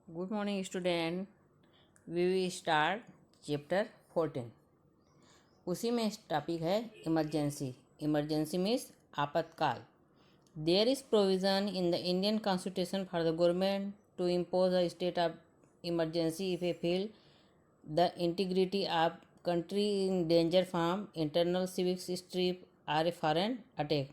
Good morning student. We will start chapter 14। उसी में topic है इमरजेंसी। इमरजेंसी मीन्स आपातकाल। There is provision in the Indian constitution for the government to impose a state of emergency if a feel the integrity of country in danger from internal civic strip or a foreign attack.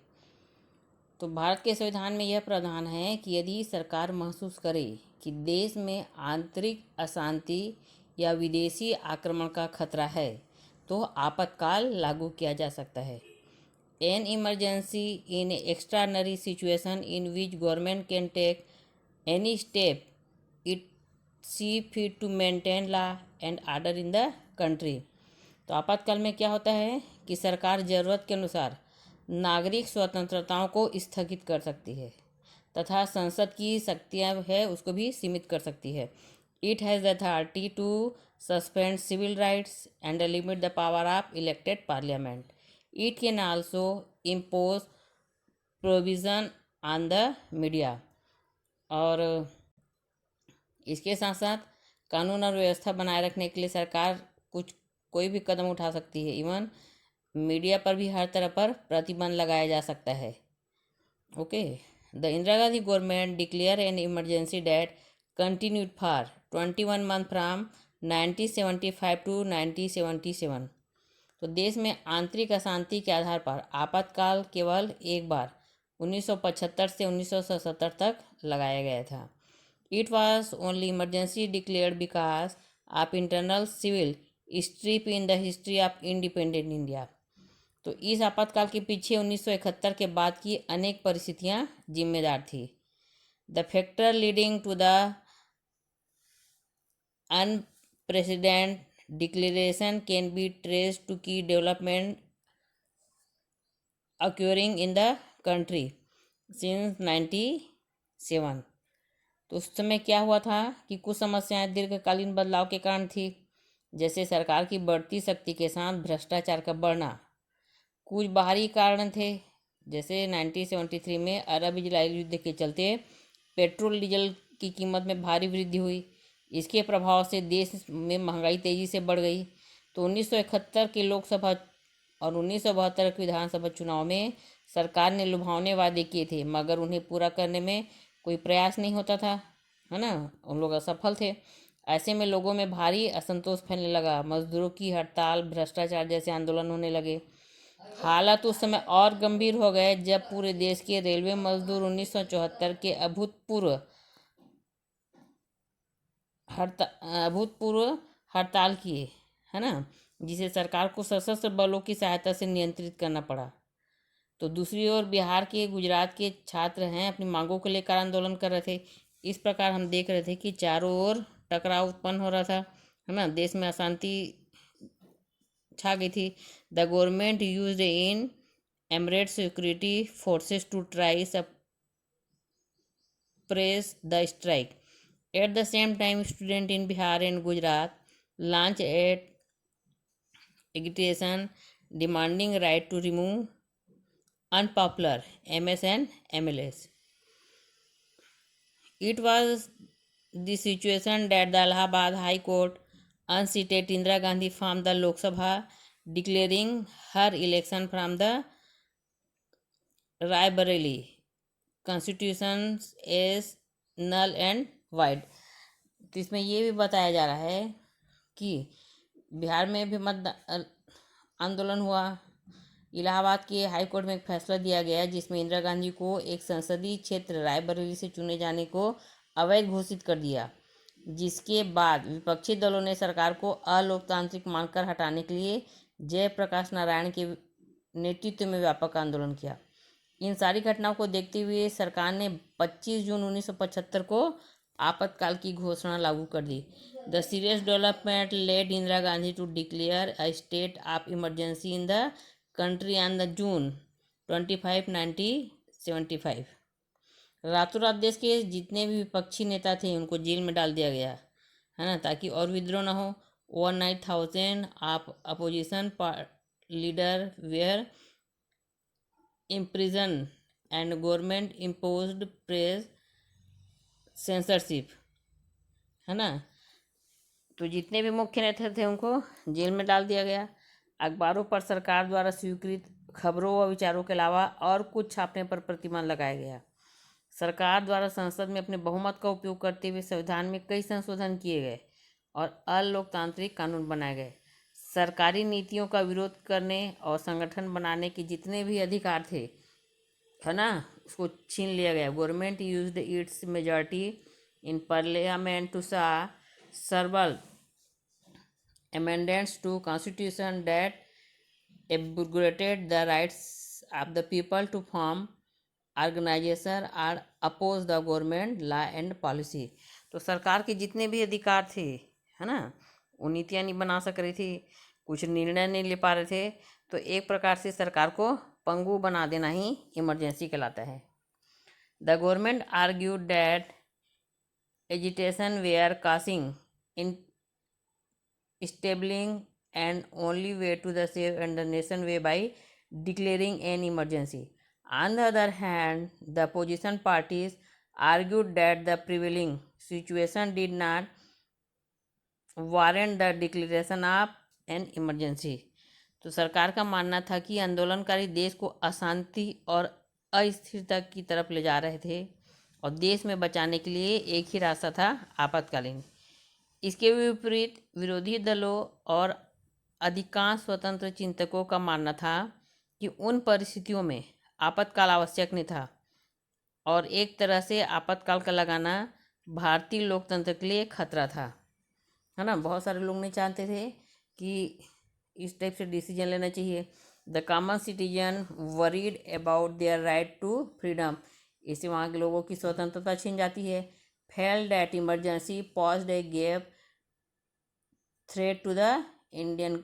तो भारत के संविधान में यह प्रावधान है कि यदि सरकार महसूस करे कि देश में आंतरिक अशांति या विदेशी आक्रमण का खतरा है तो आपातकाल लागू किया जा सकता है। An emergency in extraordinary situation in which government can take any step it see fit to maintain law and order in the country. तो आपातकाल में क्या होता है कि सरकार ज़रूरत के अनुसार नागरिक स्वतंत्रताओं को स्थगित कर सकती है तथा संसद की शक्तियां है उसको भी सीमित कर सकती है। It has the authority to suspend civil rights and limit the power of elected parliament. It can also impose provision on the media. और इसके साथ साथ कानून और व्यवस्था बनाए रखने के लिए सरकार कोई भी कदम उठा सकती है। इवन मीडिया पर भी हर तरह पर प्रतिबंध लगाया जा सकता है। Okay, the Indira Gandhi government declare an emergency that continued for 21 month from 1975 to 1977। तो देश में आंतरिक अशांति के आधार पर आपातकाल केवल एक बार 1975 से 1977 तक लगाया गया था। It was only emergency declared because of internal civil strip in the history of independent India. तो इस आपातकाल के पीछे 1971 के बाद की अनेक परिस्थितियां जिम्मेदार थी। The factor leading to the unprecedented declaration can be traced to की development occurring in the country since 97। तो उस समय क्या हुआ था कि कुछ समस्याएं दीर्घकालीन बदलाव के कारण थी, जैसे सरकार की बढ़ती शक्ति के साथ भ्रष्टाचार का बढ़ना। कुछ बाहरी कारण थे, जैसे 1973 में अरब इजराइल युद्ध के चलते पेट्रोल डीजल की कीमत में भारी वृद्धि हुई। इसके प्रभाव से देश में महंगाई तेज़ी से बढ़ गई। तो 1971 के लोकसभा और 1972 के विधानसभा चुनाव में सरकार ने लुभावने वादे किए थे, मगर उन्हें पूरा करने में कोई प्रयास नहीं होता था, है ना। उन लोग असफल थे। ऐसे में लोगों में भारी असंतोष फैलने लगा। मजदूरों की हड़ताल, भ्रष्टाचार जैसे आंदोलन होने लगे। हालात उस समय और गंभीर हो गए जब पूरे देश के रेलवे मजदूर 1974 के अभूतपूर्व हड़ताल किए, है ना, जिसे सरकार को सशस्त्र बलों की सहायता से नियंत्रित करना पड़ा। तो दूसरी ओर बिहार के, गुजरात के छात्र हैं अपनी मांगों को लेकर आंदोलन कर रहे थे। इस प्रकार हम देख रहे थे कि चारों ओर टकराव उत्पन्न हो रहा था, है ना। देश में अशांति छा गई थी। द गवर्नमेंट यूज्ड इन एमरेट security forces to try suppress the strike. At the same time, students in Bihar and Gujarat launched agitation demanding right to remove unpopular MS and MLAs. It was the situation that the Allahabad High Court unseated Indira Gandhi from the Lok Sabha, declaring her election from the Raebareli constitution as null and void। तो इसमें ये भी बताया जा रहा है कि बिहार में भी मत आंदोलन हुआ। इलाहाबाद के हाई कोर्ट में एक फैसला दिया गया जिसमें इंदिरा गांधी को एक संसदीय क्षेत्र रायबरेली से चुने जाने को अवैध घोषित कर दिया, जिसके बाद विपक्षी दलों ने सरकार को अलोकतांत्रिक मानकर हटाने के लिए जयप्रकाश नारायण के नेतृत्व में व्यापक आंदोलन किया। इन सारी घटनाओं को देखते हुए सरकार ने 25 जून 1975 को आपातकाल की घोषणा लागू कर दी। The serious development led Indira Gandhi to declare a state of emergency in the country on the June 25, 1975। रातों रात देश के जितने भी विपक्षी नेता थे उनको जेल में डाल दिया गया, है ना, ताकि और विद्रोह न हो। Overnight 1000 of opposition leader were imprisoned and government imposed press censorship है ना। तो जितने भी मुख्य नेता थे उनको जेल में डाल दिया गया। अखबारों पर सरकार द्वारा स्वीकृत खबरों व विचारों के अलावा और कुछ छापने पर प्रतिबंध लगाया गया। सरकार द्वारा संसद में अपने बहुमत का उपयोग करते हुए संविधान में कई संशोधन किए गए और अलोकतांत्रिक कानून बनाए गए। सरकारी नीतियों का विरोध करने और संगठन बनाने के जितने भी अधिकार थे, है ना, उसको छीन लिया गया। Government used its majority in parliament to several amendments to constitution that abrogated the rights of the people to form organization or oppose the government law and policy। तो सरकार के जितने भी अधिकार थे, है ना, वो नीतियाँ नहीं बना सक रही थी, कुछ निर्णय नहीं ले पा रहे थे। तो एक प्रकार से सरकार को पंगु बना देना ही इमरजेंसी कहलाता है। The government argued that agitation were causing in stabling and only way to the save and the nation way by declaring an emergency. On the other hand, the opposition parties argued that the prevailing situation did not warrant the declaration of an emergency। तो सरकार का मानना था कि आंदोलनकारी देश को अशांति और अस्थिरता की तरफ ले जा रहे थे और देश में बचाने के लिए एक ही रास्ता था, आपातकालीन। इसके विपरीत विरोधी दलों और अधिकांश स्वतंत्र चिंतकों का मानना था कि उन परिस्थितियों में आपातकाल आवश्यक नहीं था और एक तरह से आपातकाल का लगाना भारतीय लोकतंत्र के लिए खतरा था, है ना। बहुत सारे लोग नहीं चाहते थे कि इस टाइप से डिसीजन लेना चाहिए। The common citizen worried about their right to freedom, इससे वहाँ के लोगों की स्वतंत्रता छीन जाती है। Felt that emergency posed a gap threat to the Indian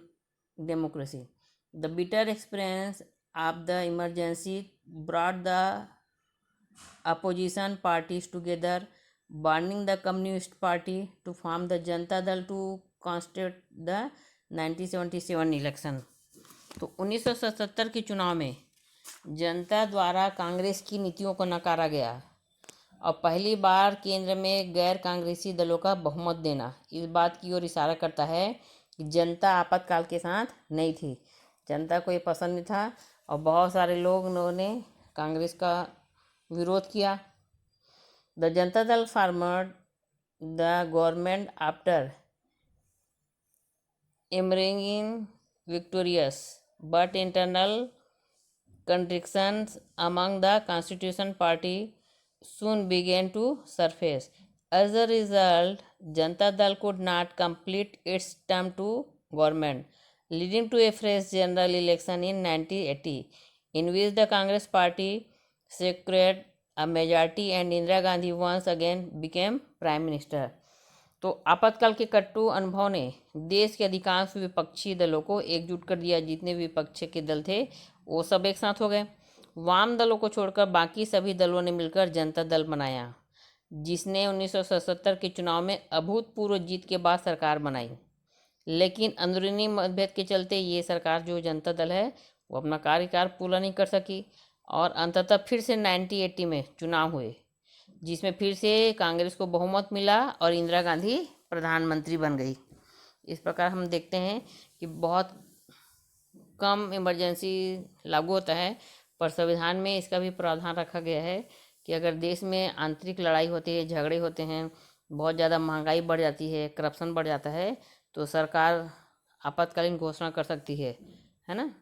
democracy. The bitter experience of the emergency brought the opposition parties together, burning the Communist Party to form the Janata Dal to contest the 1977 election। तो 1977 के चुनाव में जनता द्वारा कांग्रेस की नीतियों को नकारा गया और पहली बार केंद्र में गैर कांग्रेसी दलों का बहुमत देना इस बात की ओर इशारा करता है कि जनता आपातकाल के साथ नहीं थी। जनता को ये पसंद नहीं था और बहुत सारे लोगों ने कांग्रेस का विरोध किया। The Janata Dal formed the government after emerging victorious, but internal contradictions among the Constitution Party soon began to surface। As a result, Janata Dal could not complete its term to government, leading to a fresh general election in 1980, in which the Congress Party secured a majority and Indira Gandhi once again became Prime Minister। तो आपातकाल के कट्टू अनुभव ने देश के अधिकांश विपक्षी दलों को एकजुट कर दिया। जितने भी विपक्ष के दल थे वो सब एक साथ हो गए। वाम दलों को छोड़कर बाकी सभी दलों ने मिलकर जनता दल बनाया, जिसने 1977 के चुनाव में अभूतपूर्व जीत के बाद सरकार बनाई। लेकिन अंदरूनी मतभेद के चलते ये सरकार जो जनता दल है वो अपना कार्यकाल पूरा नहीं कर सकी और अंततः फिर से 1980 में चुनाव हुए, जिसमें फिर से कांग्रेस को बहुमत मिला और इंदिरा गांधी प्रधानमंत्री बन गई। इस प्रकार हम देखते हैं कि बहुत कम इमरजेंसी लागू होता है, पर संविधान में इसका भी प्रावधान रखा गया है कि अगर देश में आंतरिक लड़ाई होती है, झगड़े होते हैं, बहुत ज़्यादा महंगाई बढ़ जाती है, करप्शन बढ़ जाता है, तो सरकार आपातकालीन घोषणा कर सकती है ना।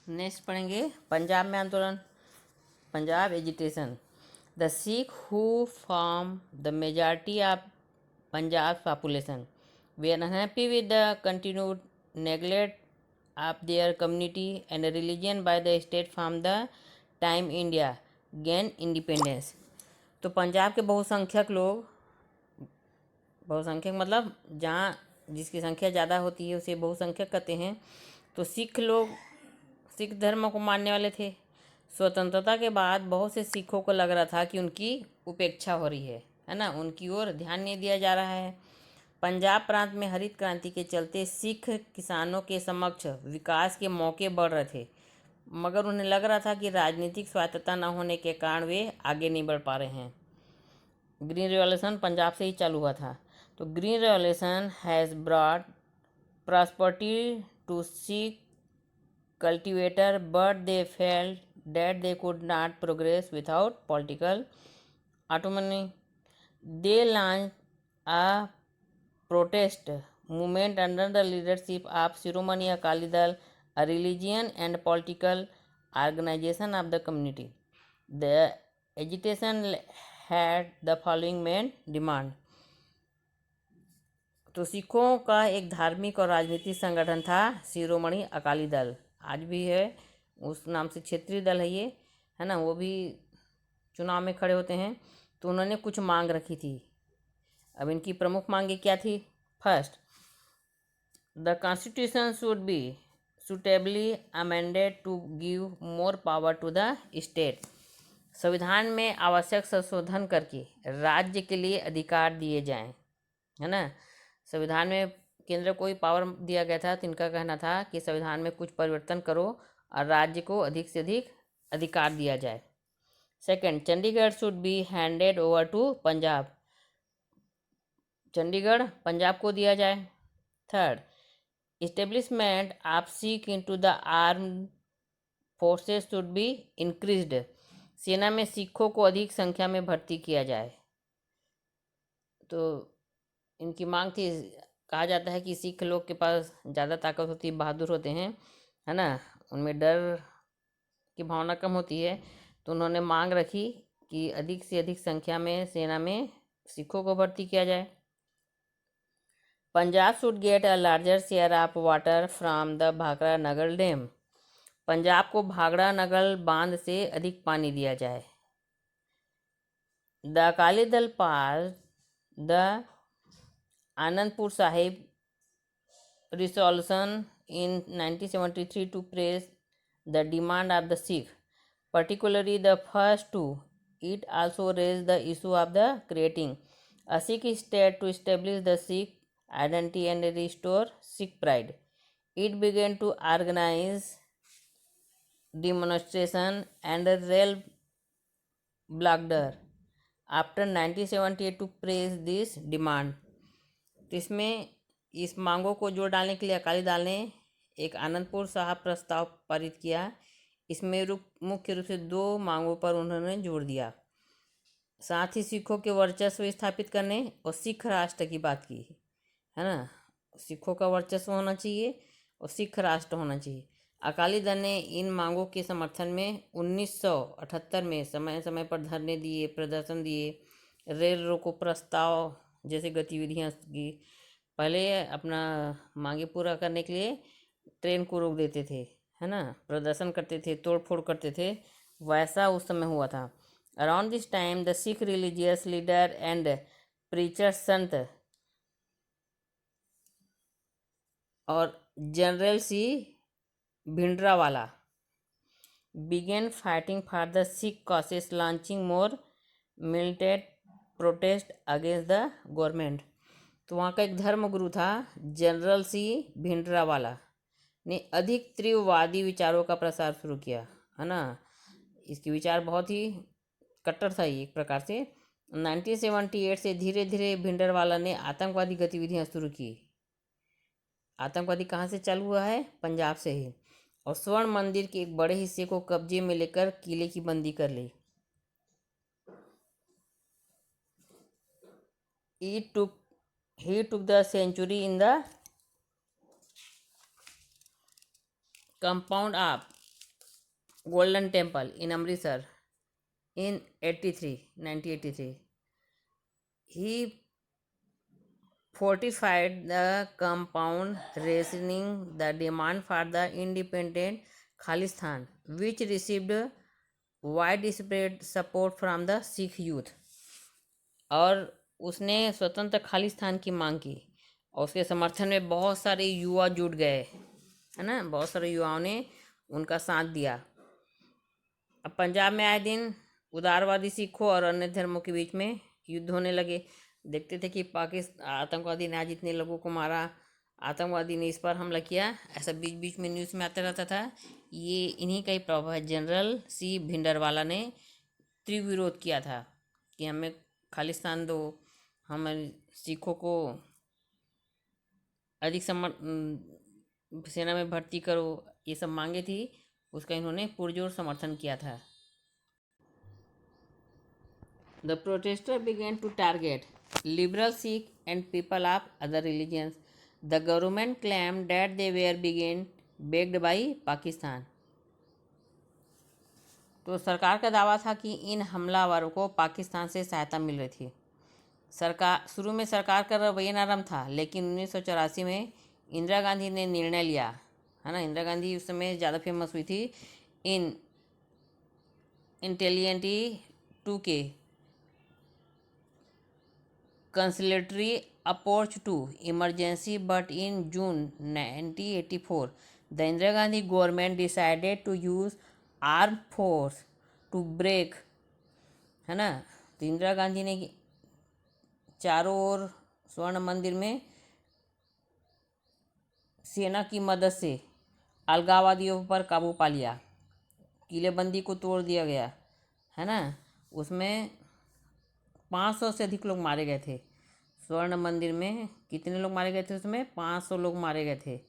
नेक्स्ट पढ़ेंगे पंजाब में आंदोलन, Punjab agitation. The Sikh who form the majority of Punjab population they are unhappy with the continued neglect of their community and religion by the state from the time India gain independence. तो पंजाब के बहुसंख्यक लोग, बहुसंख्यक मतलब जहाँ जिसकी संख्या ज़्यादा होती है उसे बहुसंख्यक कहते हैं। तो सिख लोग सिख धर्म को मानने वाले थे। स्वतंत्रता के बाद बहुत से सिखों को लग रहा था कि उनकी उपेक्षा हो रही है ना, उनकी ओर ध्यान नहीं दिया जा रहा है। पंजाब प्रांत में हरित क्रांति के चलते सिख किसानों के समक्ष विकास के मौके बढ़ रहे थे। मगर उन्हें लग रहा था कि राजनीतिक स्वायत्तता न होने के कारण वे आगे नहीं बढ़ पा रहे हैं। ग्रीन रिवॉल्यूशन पंजाब से ही चालू हुआ था। तो green revolution has brought prosperity to Sikh cultivator, but they felt that they could not progress without political autonomy. They launched a protest movement under the leadership of Shiromani Akali Dal, a religion and political organization of the community. The agitation had the following main demand. तो सिखों का एक धार्मिक और राजनीतिक संगठन था शिरोमणि अकाली दल, आज भी है, उस नाम से क्षेत्रीय दल है ये, है ना। वो भी चुनाव में खड़े होते हैं। तो उन्होंने कुछ मांग रखी थी। अब इनकी प्रमुख मांगें क्या थी? First, the constitution should be suitably amended to give more power to the state. संविधान में आवश्यक संशोधन करके राज्य के लिए अधिकार दिए जाएं, है ना। संविधान में केंद्र को ही पावर दिया गया था, तो इनका कहना था कि संविधान में कुछ परिवर्तन करो और राज्य को अधिक से अधिक अधिकार दिया जाए। Second, Chandigarh should be handed over to Punjab. Chandigarh Punjab को दिया जाए। Third, establishment of Sikh into the armed forces should be increased. सेना में सिखों को अधिक संख्या में भर्ती किया जाए। तो इनकी मांग थी, कहा जाता है कि सिख लोग के पास ज़्यादा ताकत होती है, बहादुर होते हैं, है ना, उनमें डर की भावना कम होती है। तो उन्होंने मांग रखी कि अधिक से अधिक संख्या में सेना में सिखों को भर्ती किया जाए। Punjab should get a larger share of water from the Bhakra Nagar dam. Punjab को भाखड़ा नगर बांध से अधिक पानी दिया जाए। The Akali Dal pass the Anandpur Sahib resolution in 1973 to praise the demand of the Sikh, particularly the first two. It also raised the issue of the creating a Sikh state to establish the Sikh identity and restore Sikh pride. It began to organize demonstration and rail blockade after 1978 to praise this demand. तो इसमें इस मांगों को जोड़ डालने के लिए अकाली दल ने एक आनंदपुर साहब प्रस्ताव पारित किया। इसमें मुख्य रूप से दो मांगों पर उन्होंने जोर दिया। साथ ही सिखों के वर्चस्व स्थापित करने और सिख राष्ट्र की बात की, है ना। सिखों का वर्चस्व होना चाहिए और सिख राष्ट्र होना चाहिए। अकाली दल ने इन मांगों के समर्थन में 1978 में समय समय पर धरने दिए, प्रदर्शन दिए, रेल रोको प्रस्ताव जैसे गतिविधियाँ की। पहले अपना मांगे पूरा करने के लिए ट्रेन को रोक देते थे, है ना, प्रदर्शन करते थे, तोड़ फोड़ करते थे, वैसा उस समय हुआ था। Around this time the Sikh religious leader and preacher Sant और जनरल सी Bhindranwale began fighting for the Sikh causes, launching more militant protest against the government. तो वहाँ का एक धर्मगुरु था जनरल सी भिंडरावाला ने अधिक तीव्रवादी विचारों का प्रसार शुरू किया, है ना। इसके विचार बहुत ही कट्टर था ये एक प्रकार से। 1978 से धीरे धीरे भिंडरावाला ने आतंकवादी गतिविधियाँ शुरू की। आतंकवादी कहाँ से चालू हुआ है? पंजाब से ही। और स्वर्ण मंदिर के एक बड़े हिस्से को कब्जे में लेकर किले की बंदी कर ली। He took the sanctuary in the compound of Golden Temple in Amritsar in 1983. He fortified the compound, raising the demand for the independent Khalistan, which received widespread support from the Sikh youth. और उसने स्वतंत्र खालिस्तान की मांग की और उसके समर्थन में बहुत सारे युवा जुट गए, है ना। बहुत सारे युवाओं ने उनका साथ दिया। अब पंजाब में आए दिन उदारवादी सिखों और अन्य धर्मों के बीच में युद्ध होने लगे। देखते थे कि पाकिस्तान आतंकवादी ने आज इतने लोगों को मारा, आतंकवादी ने इस पर हमला किया, ऐसा बीच बीच में न्यूज़ में आता रहता था। ये इन्हीं का ही प्रभाव है। जनरल सी भिंडरवाला ने तीव्र विरोध किया था कि हमें खालिस्तान दो, हम सिखों को अधिक सेना में भर्ती करो, ये सब मांगे थी। उसका इन्होंने पुरजोर समर्थन किया था। The protesters began to target liberal Sikh and people of other religions. The government claimed that they were being backed by Pakistan. तो सरकार का दावा था कि इन हमलावरों को पाकिस्तान से सहायता मिल रही थी। सरकार शुरू में सरकार का रवैया नरम था, लेकिन 1984 में इंदिरा गांधी ने निर्णय लिया, है ना। इंदिरा गांधी उस समय ज़्यादा फेमस हुई थी इन इंटेलिजेंटी टू के conciliatory approach to emergency, but in June 1984, the Indira Gandhi government decided to use armed force to break, है ना। तो इंदिरा गांधी ने चारों ओर स्वर्ण मंदिर में सेना की मदद से अलगाववादियों पर काबू पा लिया, किलेबंदी को तोड़ दिया गया, है ना। उसमें 500 से अधिक लोग मारे गए थे। स्वर्ण मंदिर में कितने लोग मारे गए थे? उसमें 500 लोग मारे गए थे।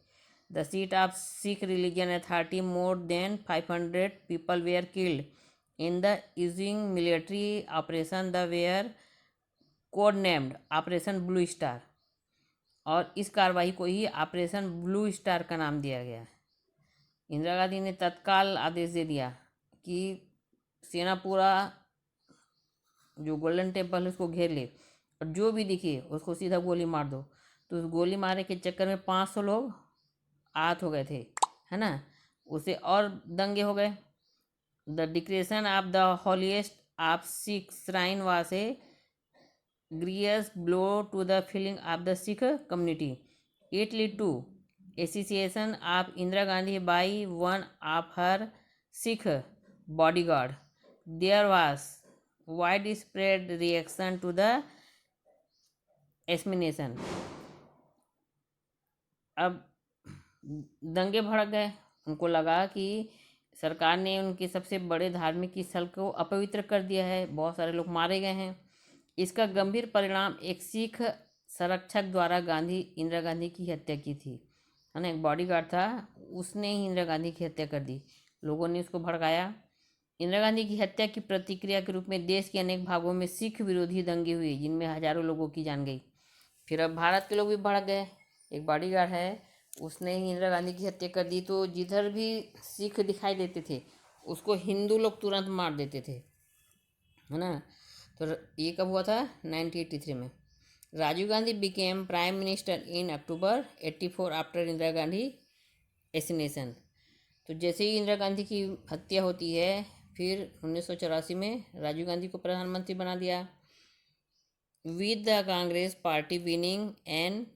The seat of Sikh religion authority, more than 500 people were killed in the using military operation the were code named operation blue star, और इस कार्रवाई को ही ऑपरेशन ब्लू स्टार का नाम दिया गया। इंदिरा गांधी ने तत्काल आदेश दे दिया कि सेना पूरा जो गोल्डन टेम्पल है उसको घेर ले, और जो भी दिखे उसको सीधा गोली मार दो। तो उस गोली मारे के चक्कर में 500 लोग आहत हो गए थे, है ना। उसे और दंगे हो गए। The desecration of the holiest of Sikh shrine was a grievous blow to the feeling of the Sikh community. It led to assassination of Indira Gandhi by one of her Sikh bodyguard. There was widespread reaction to the assassination. अब दंगे भड़क गए। उनको लगा कि सरकार ने उनके सबसे बड़े धार्मिक स्थल को अपवित्र कर दिया है, बहुत सारे लोग मारे गए हैं। इसका गंभीर परिणाम एक सिख संरक्षक द्वारा इंदिरा गांधी की हत्या की थी, है ना। एक बॉडीगार्ड था, उसने ही इंदिरा गांधी की हत्या कर दी। लोगों ने उसको भड़काया। इंदिरा गांधी की हत्या की प्रतिक्रिया के रूप में देश के अनेक भागों में सिख विरोधी दंगे हुए, जिनमें हजारों लोगों की जान गई। फिर अब भारत के लोग भी भड़क गए। एक बॉडीगार्ड है, उसने ही इंदिरा गांधी की हत्या कर दी। तो जिधर भी सिख दिखाई देते थे उसको हिंदू लोग तुरंत मार देते थे, है ना। तो ये कब हुआ था? 1983 में। Rajiv Gandhi became prime minister in October 84 after Indira Gandhi assassination. तो जैसे ही इंदिरा गांधी की हत्या होती है, फिर 1984 में राजीव गांधी को प्रधानमंत्री बना दिया, with the Congress party winning an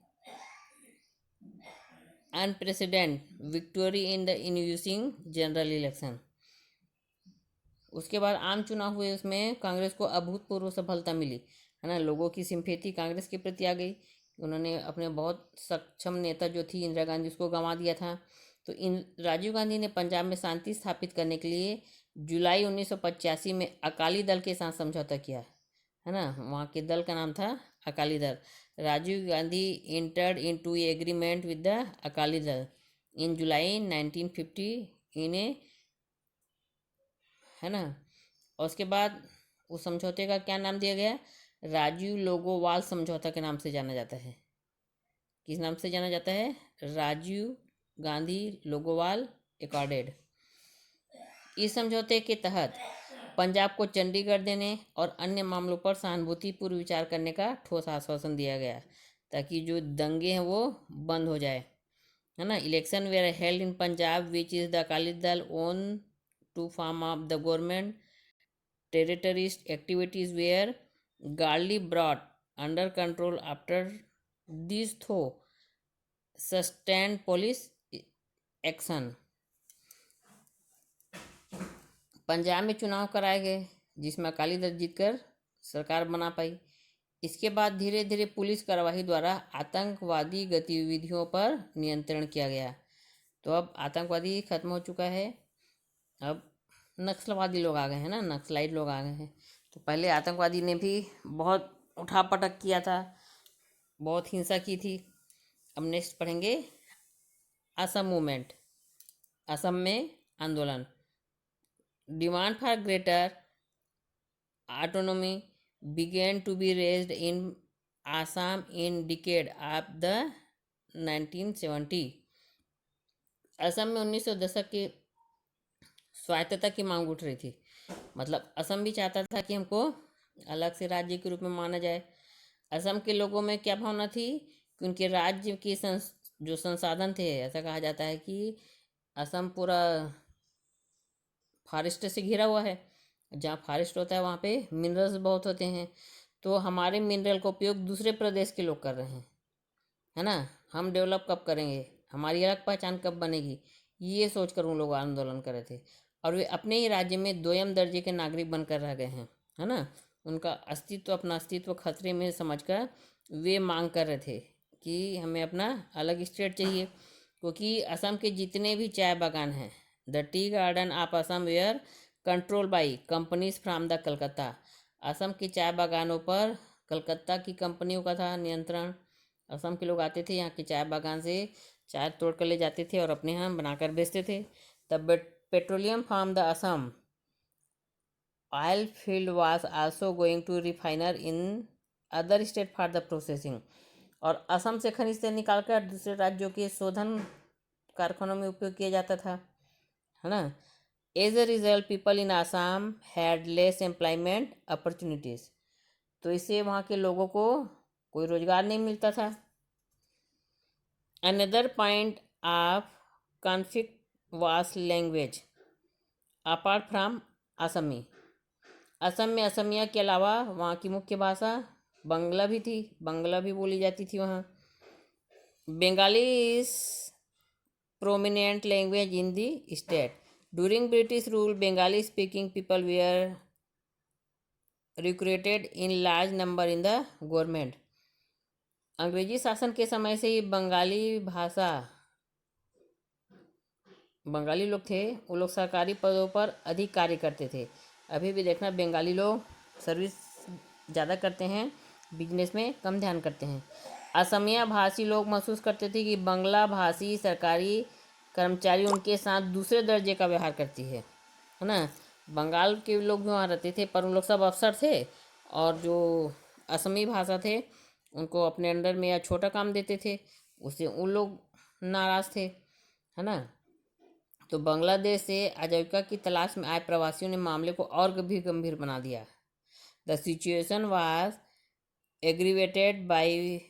unprecedented victory in the ensuing general election. उसके बाद आम चुनाव हुए, उसमें कांग्रेस को अभूतपूर्व सफलता मिली, है ना। लोगों की सिंपैथी कांग्रेस के प्रति आ गई। उन्होंने अपने बहुत सक्षम नेता जो थी इंदिरा गांधी, उसको गंवा दिया था। तो इन राजीव गांधी ने पंजाब में शांति स्थापित करने के लिए जुलाई 1985 में अकाली दल के साथ समझौता किया, है ना। वहाँ के दल का नाम था Akali Dal. Rajiv Gandhi entered in to agreement with the Akali Dal in जुलाई 1950 इन्हें, है ना। और उसके बाद उस समझौते का क्या नाम दिया गया? राजीव लोगोवाल समझौता के नाम से जाना जाता है। किस नाम से जाना जाता है? राजीव गांधी लोगोवाल एकॉर्डेड। इस समझौते के तहत पंजाब को चंडीगढ़ देने और अन्य मामलों पर सहानुभूतिपूर्व विचार करने का ठोस आश्वासन दिया गया, ताकि जो दंगे हैं वो बंद हो जाए, है ना। Election were held in Punjab which is the Akali Dal won to form of the government terrorist activities were guardedly brought under control after these though sustained police action. Punjab में चुनाव कराए गए जिसमें अकाली दल जीतकर सरकार बना पाई। इसके बाद धीरे धीरे पुलिस कार्रवाई द्वारा आतंकवादी गतिविधियों पर नियंत्रण किया गया। तो अब आतंकवादी खत्म हो चुका है, अब नक्सलवादी लोग आ गए हैं ना, नक्सलाइट लोग आ गए हैं। तो पहले आतंकवादी ने भी बहुत उठापटक किया था, बहुत हिंसा की थी। अब नेक्स्ट पढ़ेंगे असम मूवमेंट। असम में आंदोलन। Demand for greater autonomy began to be raised in Assam in decade of the 1970। Assam में 1900 दशक की स्वायत्तता की मांग उठ रही थी। मतलब असम भी चाहता था कि हमको अलग से राज्य के रूप में माना जाए। असम के लोगों में क्या भावना थी कि उनके राज्य की जो संसाधन थे, ऐसा कहा जाता है कि असम पूरा फॉरेस्ट से घिरा हुआ है। जहाँ फॉरेस्ट होता है वहाँ पे मिनरल्स बहुत होते हैं। तो हमारे मिनरल का उपयोग दूसरे प्रदेश के लोग कर रहे हैं, है ना। हम डेवलप कब करेंगे, हमारी अलग पहचान कब बनेगी, ये सोचकर उन लोग आंदोलन कर रहे थे। और वे अपने ही राज्य में दोयम दर्जे के नागरिक बनकर रह गए हैं, है ना। उनका अस्तित्व, अपना अस्तित्व खतरे में समझकर वे मांग कर रहे थे कि हमें अपना अलग स्टेट चाहिए। क्योंकि असम के जितने भी चाय बागान हैं, the tea garden of Assam were control by companies from the Calcutta. Assam के चाय बागानों पर कलकत्ता की कंपनियों का था नियंत्रण। असम के लोग आते थे, यहाँ के चाय बागान से चाय तोड़ कर ले जाते थे और अपने यहाँ बनाकर बेचते थे। तब petroleum from the Assam oil field was also going to refiner in other state for the processing. और असम से खनिज तेल निकालकर दूसरे राज्यों के शोधन कारखानों में उपयोग किया जाता था, है ना। As a result people in Assam had less employment opportunities. तो इससे वहाँ के लोगों को कोई रोजगार नहीं मिलता था। अनदर पॉइंट ऑफ कॉन्फ्लिक्ट वास लैंग्वेज अपार्ट फ्रॉम असमी। असम में असमिया के अलावा वहाँ की मुख्य भाषा बंगला भी थी, बंगला भी बोली जाती थी वहाँ। Bengali is prominent language in the state. During British rule Bengali speaking people were recruited in large number in the government. अंग्रेजी शासन के समय से ही बंगाली लोग थे, वो लोग सरकारी पदों पर अधिक कार्य करते थे। अभी भी देखना बंगाली लोग सर्विस ज़्यादा करते हैं, बिजनेस में कम ध्यान करते हैं। असमिया भाषी लोग महसूस करते थे कि बंगला भाषी सरकारी कर्मचारी उनके साथ दूसरे दर्जे का व्यवहार करती है ना। बंगाल के लोग भी वहाँ रहते थे, पर उन लोग सब अफसर थे, और जो असमी भाषा थे उनको अपने अंडर में या छोटा काम देते थे, उससे उन लोग नाराज़ थे, है ना। तो बांग्लादेश से आजीविका की तलाश में आए प्रवासियों ने मामले को और भी गंभीर बना दिया। The situation was aggravated by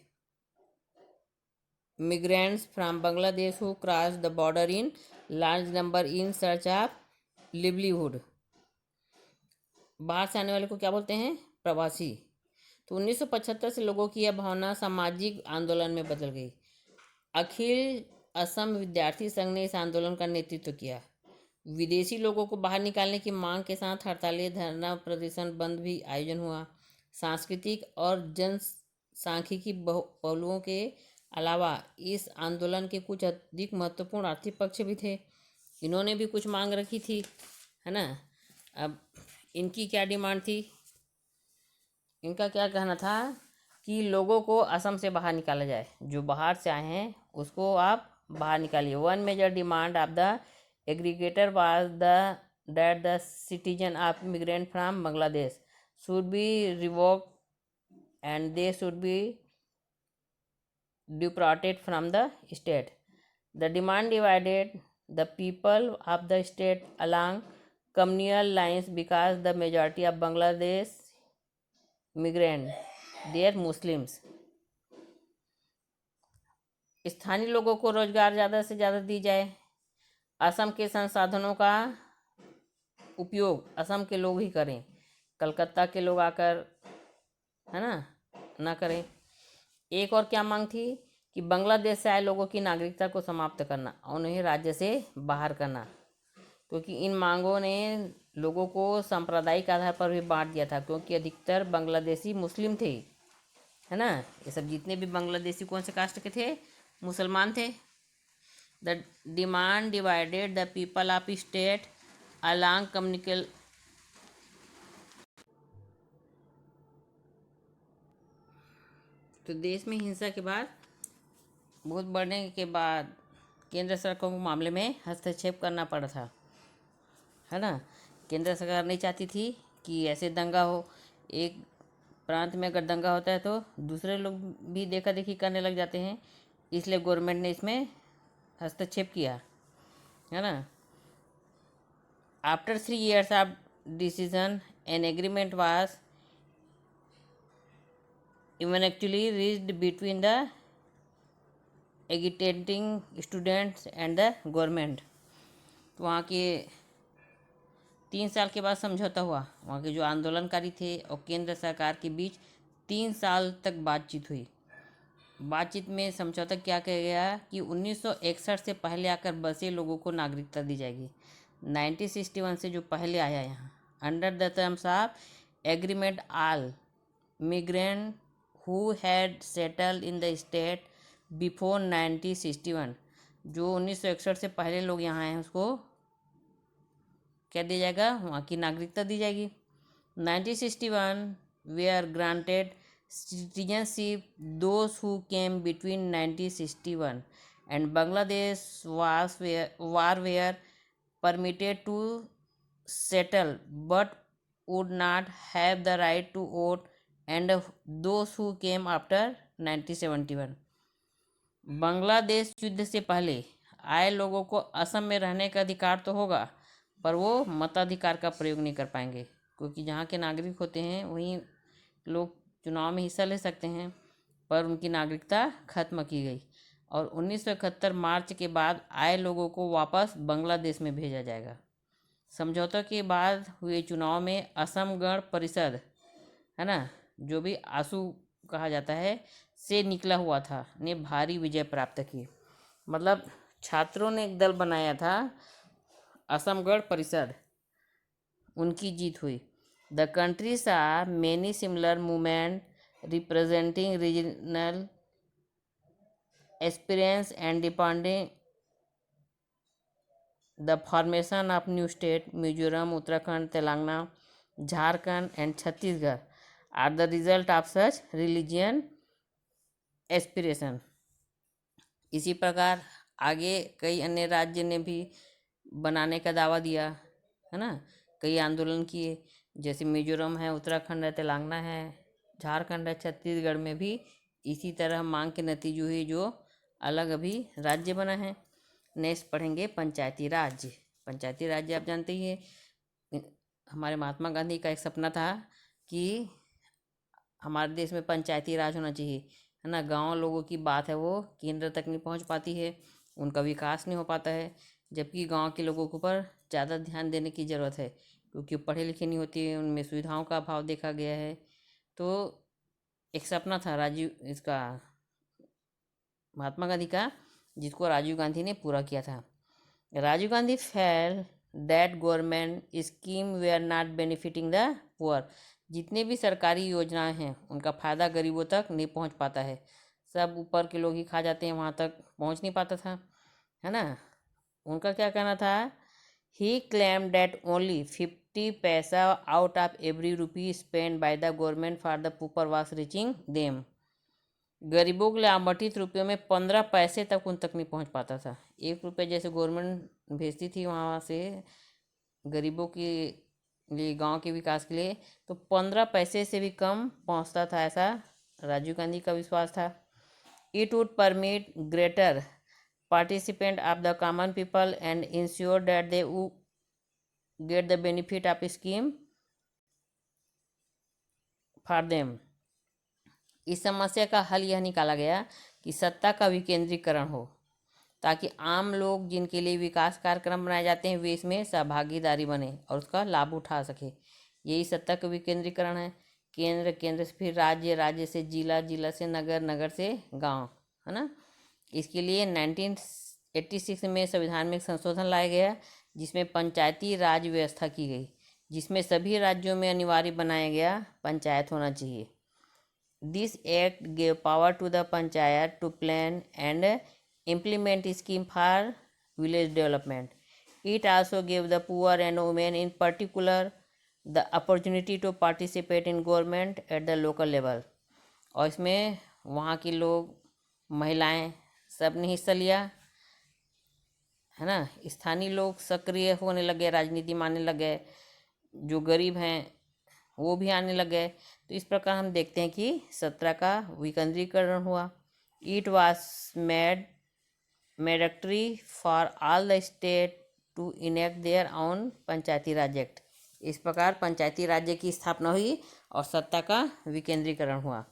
migrants from Bangladesh who crossed the border in large number in search of livelihood। बाहर से आने वाले को क्या बोलते हैं, प्रवासी। तो 1975 से लोगों की यह भावना सामाजिक आंदोलन में बदल गई। अखिल असम विद्यार्थी संघ ने इस आंदोलन का नेतृत्व किया। विदेशी लोगों को बाहर निकालने की मांग के साथ हड़तालें, धरना प्रदर्शन, बंद भी आयोजन हुआ। सांस्कृतिक और जनसांख्यिकी पहलुओं के अलावा इस आंदोलन के कुछ अधिक महत्वपूर्ण आर्थिक पक्ष भी थे। इन्होंने भी कुछ मांग रखी थी, है ना। अब इनकी क्या डिमांड थी, इनका क्या कहना था कि लोगों को असम से बाहर निकाला जाए, जो बाहर से आए हैं उसको आप बाहर निकालिए। One major demand of the aggregator was that the citizen of immigrant from Bangladesh should be revoked and they should be deported from the state। The demand divided the people of the state along communal lines because the majority of Bangladesh migrants they are Muslims। स्थानीय लोगों को रोजगार ज़्यादा से ज़्यादा दी जाए। असम के संसाधनों का उपयोग असम के लोग ही करें, कलकत्ता के लोग आकर, है ना करें। एक और क्या मांग थी कि बांग्लादेश से आए लोगों की नागरिकता को समाप्त करना और उन्हें राज्य से बाहर करना। क्योंकि इन मांगों ने लोगों को सांप्रदायिक आधार पर भी बांट दिया था, क्योंकि अधिकतर बांग्लादेशी मुस्लिम थे, है ना। ये सब जितने भी बांग्लादेशी कौन से कास्ट के थे, मुसलमान थे। The demand divided the people of state along communal तो देश में हिंसा के बाद बहुत बढ़ने के बाद केंद्र सरकार को मामले में हस्तक्षेप करना पड़ा था, है ना। केंद्र सरकार नहीं चाहती थी कि ऐसे दंगा हो। एक प्रांत में अगर दंगा होता है तो दूसरे लोग भी देखा देखी करने लग जाते हैं, इसलिए गवर्नमेंट ने इसमें हस्तक्षेप किया, है ना। After 3 years of decision an agreement was even actually reached between the agitating students and the government. तो वहाँ के 3 साल के बाद समझौता हुआ। वहाँ के जो आंदोलनकारी थे और केंद्र सरकार के बीच 3 साल तक बातचीत हुई। बातचीत में समझौता क्या किया गया कि 1961 से पहले आकर बसे लोगों को नागरिकता दी जाएगी। 1961 से जो पहले आया यहाँ, under the terms of agreement all migrant who had settle in the state before 1961, जो 1961 से पहले लोग यहाँ आए हैं उसको क्या दिया जाएगा, वहाँ की नागरिकता दी जाएगी। 1961 were granted citizenship those who came between 1961 and Bangladesh were permitted to settle but would not have the right to vote, and those who came after 1971। Bangladesh युद्ध से पहले आए लोगों को असम में रहने का अधिकार तो होगा, पर वो मताधिकार का प्रयोग नहीं कर पाएंगे, क्योंकि जहाँ के नागरिक होते हैं वहीं लोग चुनाव में हिस्सा ले सकते हैं, पर उनकी नागरिकता खत्म की गई। और 1971 मार्च के बाद आए लोगों को वापस बांग्लादेश में भेजा जाएगा। समझौते के बाद हुए चुनाव में असम गण परिषद, है ना, जो भी आसू कहा जाता है, से निकला हुआ था, ने भारी विजय प्राप्त की। मतलब छात्रों ने एक दल बनाया था असम गण परिषद, उनकी जीत हुई। The country saw many similar movements representing regional aspirations and demanding the formation of new states. Mizoram, Uttarakhand, Telangana, Jharkhand and Chhattisgarh are the result of such religion aspiration। इसी प्रकार आगे कई अन्य राज्य ने भी बनाने का दावा दिया, है ना। कई आंदोलन किए, जैसे मिजोरम है, उत्तराखंड है, तेलंगाना है, झारखंड है, छत्तीसगढ़ में भी इसी तरह मांग के नतीजे हुए, जो अलग अभी राज्य बना है। नेक्स्ट पढ़ेंगे पंचायती राज्य। पंचायती राज्य आप जानते ही हैं, हमारे महात्मा गांधी का एक सपना था कि हमारे देश में पंचायती राज होना चाहिए, है ना। गांव लोगों की बात है वो केंद्र तक नहीं पहुंच पाती है, उनका विकास नहीं हो पाता है, जबकि गांव के लोगों के ऊपर ज़्यादा ध्यान देने की ज़रूरत है, क्योंकि पढ़े लिखे नहीं होती है, उनमें सुविधाओं का अभाव देखा गया है। तो एक सपना था राजीव इसका महात्मा गांधी का, जिसको राजीव गांधी ने पूरा किया था। Rajiv Gandhi fail that government scheme we are not benefiting the poor. जितने भी सरकारी योजनाएं हैं उनका फ़ायदा गरीबों तक नहीं पहुंच पाता है, सब ऊपर के लोग ही खा जाते हैं, वहाँ तक पहुंच नहीं पाता था, है ना। उनका क्या कहना था, ही क्लेम डैट ओनली 50 पैसा out of every rupee spend by the government for the poor was reaching them. गरीबों के लिए आवंटित रुपयों में 15 पैसे तक उन तक नहीं पहुंच पाता था। 1 रुपये जैसे गवर्नमेंट भेजती थी वहाँ से गरीबों के लिए, गांव के विकास के लिए, तो 15 पैसे से भी कम पहुंचता था, ऐसा राजीव गांधी का विश्वास था। It would permit greater participant of the common people and ensure that they get the benefit of scheme for them. इस समस्या का हल यह निकाला गया कि सत्ता का विकेंद्रीकरण हो, ताकि आम लोग जिनके लिए विकास कार्यक्रम बनाए जाते हैं वे इसमें सहभागीदारी बने और उसका लाभ उठा सके। यही सत्ता का विकेंद्रीकरण है। केंद्र, केंद्र से फिर राज्य, राज्य से जिला, जिला से नगर, नगर से गांव, है ना। इसके लिए 1986 में संविधान में एक संशोधन लाया गया, जिसमें पंचायती राज व्यवस्था की गई, जिसमें सभी राज्यों में अनिवार्य बनाया गया पंचायत होना चाहिए। This act gave power to the panchayat to plan and implement scheme for village development. It also gave the poor and women in particular the opportunity to participate in government at the local level. और इसमें वहाँ के लोग, महिलाएं, सब ने हिस्सा लिया, है ना। स्थानीय लोग सक्रिय होने लगे, राजनीति में आने लगे, जो गरीब हैं वो भी आने लगे। तो इस प्रकार हम देखते हैं कि सत्ता का विकेंद्रीकरण हुआ। It was mandatory for all the state to enact their own Panchayati Raj act. इस प्रकार पंचायती राज्य की स्थापना हुई और सत्ता का विकेंद्रीकरण हुआ।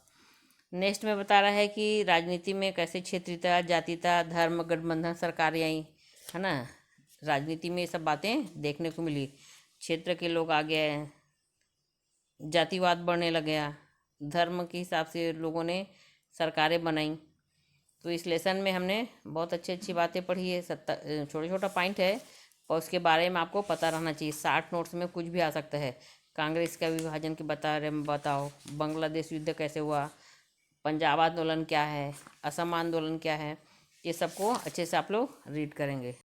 नेक्स्ट में बता रहा है कि राजनीति में कैसे क्षेत्रीयता, जातीयता, धर्म गठबंधन सरकारें आई, है ना। राजनीति में ये सब बातें देखने को मिली। क्षेत्र के लोग आ गए, जातिवाद बढ़ने लग गया, धर्म के हिसाब से लोगों ने सरकारें बनाई। तो इस लेसन में हमने बहुत अच्छी अच्छी बातें पढ़ी है। छोटा छोटा पॉइंट है और उसके बारे में आपको पता रहना चाहिए। 60 नोट्स में कुछ भी आ सकता है। कांग्रेस का विभाजन के बताओ, बांग्लादेश युद्ध कैसे हुआ, पंजाब आंदोलन क्या है, असम आंदोलन क्या है, ये सबको अच्छे से आप लोग रीड करेंगे।